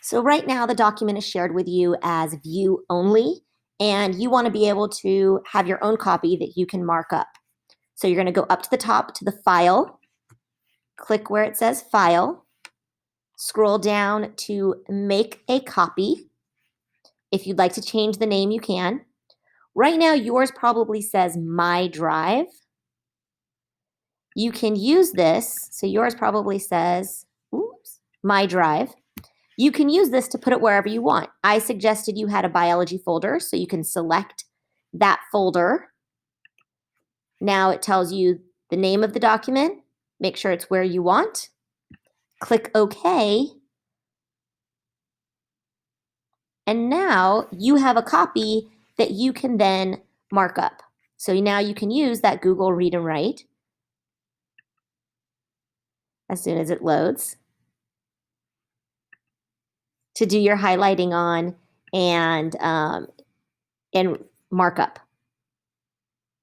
So right now the document is shared with you as view only, and you want to be able to have your own copy that you can mark up. So you're going to go up to the top to the file, click where it says file, scroll down to make a copy. If you'd like to change the name, you can. Right now yours probably says My Drive. You can use this, so yours probably says, oops, My Drive. You can use this to put it wherever you want. I suggested you had a biology folder, so you can select that folder. Now it tells you the name of the document. Make sure it's where you want. Click OK. And now you have a copy that you can then mark up. So now you can use that Google Read and Write as soon as it loads to do your highlighting on and markup.